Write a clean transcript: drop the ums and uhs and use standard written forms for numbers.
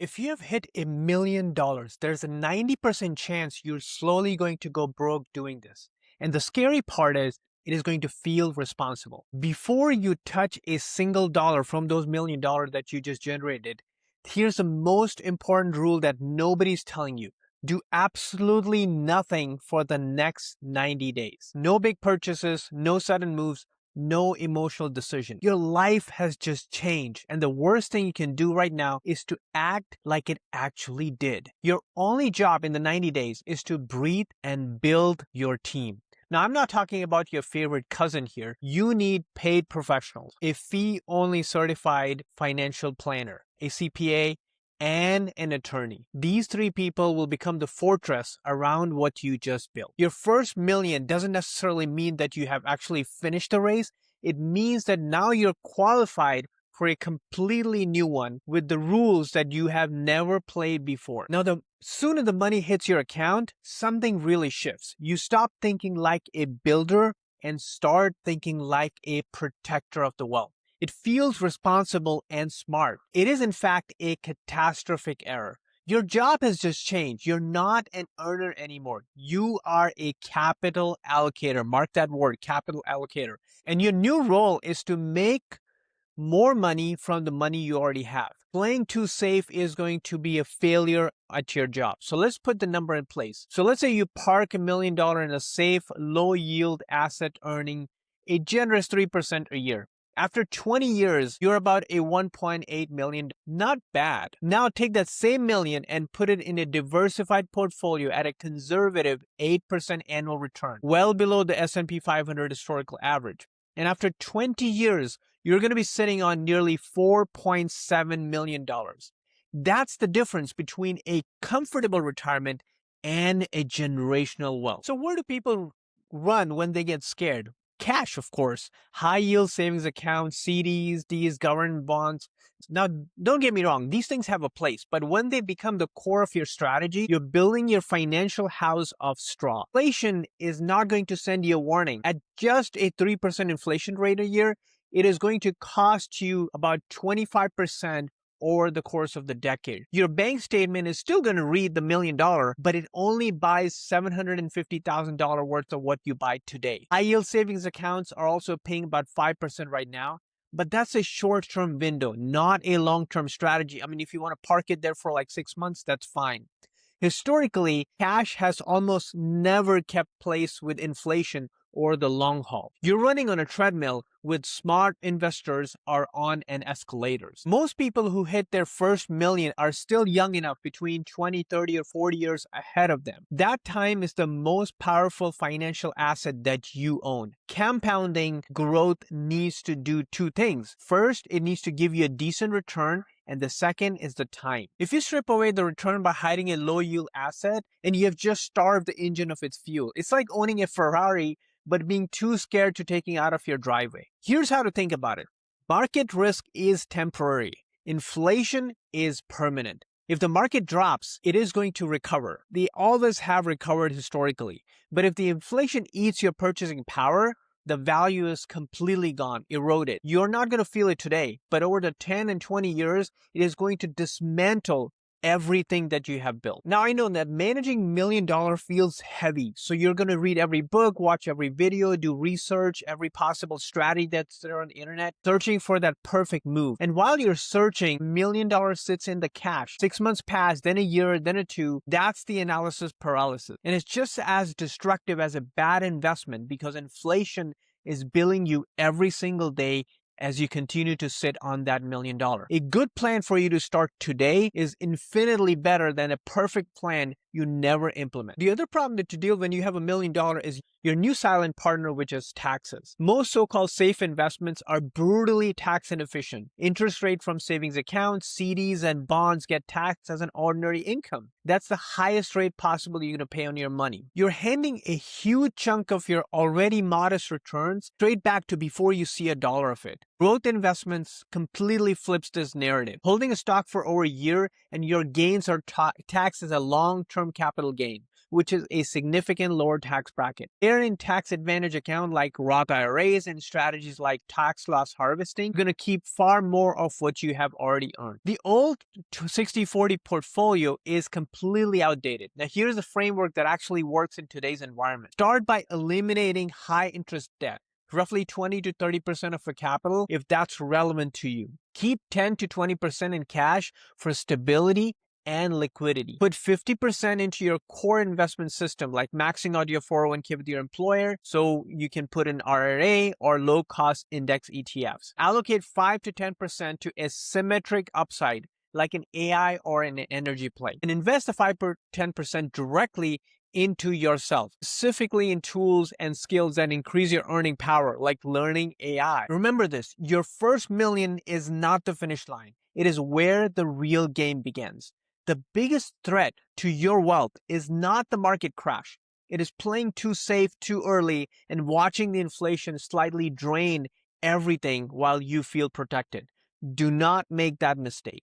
If you have hit $1 million, there's a 90% chance you're slowly going to go broke doing this. And the scary part is, it is going to feel responsible. Before you touch a single dollar from those $1 million that you just generated, here's the most important rule that nobody's telling you. Do absolutely nothing for the next 90 days. No big purchases, no sudden moves, no emotional decision. Your life has just changed, and the worst thing you can do right now is to act like it actually did. Your only job in the 90 days is to breathe and build your team. Now, I'm not talking about your favorite cousin here. You need paid professionals, a fee-only certified financial planner, a CPA, and an attorney. These three people will become the fortress around what you just built. Your first million doesn't necessarily mean that you have actually finished the race. It means that now you're qualified for a completely new one with the rules that you have never played before. Now, the sooner the money hits your account, something really shifts. You stop thinking like a builder and start thinking like a protector of the wealth. It feels responsible and smart. It is, in fact, a catastrophic error. Your job has just changed. You're not an earner anymore. You are a capital allocator. Mark that word, capital allocator. And your new role is to make more money from the money you already have. Playing too safe is going to be a failure at your job. So let's put the number in place. So let's say you park $1 million in a safe, low yield asset earning a generous 3% a year. After 20 years, you're about a 1.8 million. Not bad. Now take that same million and put it in a diversified portfolio at a conservative 8% annual return, well below the S&P 500 historical average. And after 20 years, you're going to be sitting on nearly $4.7 million. That's the difference between a comfortable retirement and a generational wealth. So where do people run when they get scared? Cash, of course. High yield savings accounts, CDs, Ds, government bonds. Now, don't get me wrong, these things have a place, but when they become the core of your strategy, you're building your financial house of straw. Inflation is not going to send you a warning. At just a 3% inflation rate a year, it is going to cost you about 25% over the course of the decade. Your bank statement is still going to read the $1 million, but it only buys $750,000 worth of what you buy today. High yield savings accounts are also paying about 5% right now, but that's a short-term window, not a long-term strategy. I mean, if you want to park it there for like 6 months, that's fine. Historically, cash has almost never kept pace with inflation or the long haul. You're running on a treadmill with smart investors are on an escalators. Most people who hit their first million are still young enough, between 20, 30, or 40 years ahead of them. That time is the most powerful financial asset that you own. Compounding growth needs to do two things. First, it needs to give you a decent return, and the second is the time. If you strip away the return by hiding a low yield asset, and you have just starved the engine of its fuel. It's like owning a Ferrari but being too scared to taking out of your driveway. Here's how to think about it. Market risk is temporary. Inflation is permanent. If the market drops, it is going to recover. They always have recovered historically. But if the inflation eats your purchasing power, the value is completely gone, eroded. You're not going to feel it today, but over the 10 and 20 years, it is going to dismantle everything that you have built. Now, I know that managing $1 million feels heavy, so you're going to read every book, watch every video, do research, every possible strategy that's there on the internet, searching for that perfect move. And while you're searching, $1 million sits in the cash. 6 months pass, then a year, then a two. That's the analysis paralysis. And it's just as destructive as a bad investment, because inflation is billing you every single day as you continue to sit on that $1 million. A good plan for you to start today is infinitely better than a perfect plan you never implement. The other problem that you deal when you have $1 million is your new silent partner, which is taxes. Most so-called safe investments are brutally tax inefficient. Interest rate from savings accounts, CDs, and bonds get taxed as an ordinary income. That's the highest rate possible you're going to pay on your money. You're handing a huge chunk of your already modest returns straight back to before you see a dollar of it. Growth investments completely flips this narrative. Holding a stock for over a year and your gains are taxed as a long-term capital gain. which is a significant lower tax bracket. They're in tax advantage account like Roth IRAs and strategies like tax loss harvesting. You're going to keep far more of what you have already earned. The old 60-40 portfolio is completely outdated. Now, here's a framework that actually works in today's environment. Start by eliminating high interest debt, roughly 20 to 30% of your capital if that's relevant to you. Keep 10 to 20% in cash for stability and liquidity. Put 50% into your core investment system, like maxing out your 401k with your employer so you can put in RRA or low-cost index ETFs. Allocate 5 to 10% to asymmetric upside, like an AI or an energy play. And invest the 5 to 10% directly into yourself, specifically in tools and skills that increase your earning power, like learning AI. Remember this, your first million is not the finish line. It is where the real game begins. The biggest threat to your wealth is not the market crash. It is playing too safe too early and watching the inflation slightly drain everything while you feel protected. Do not make that mistake.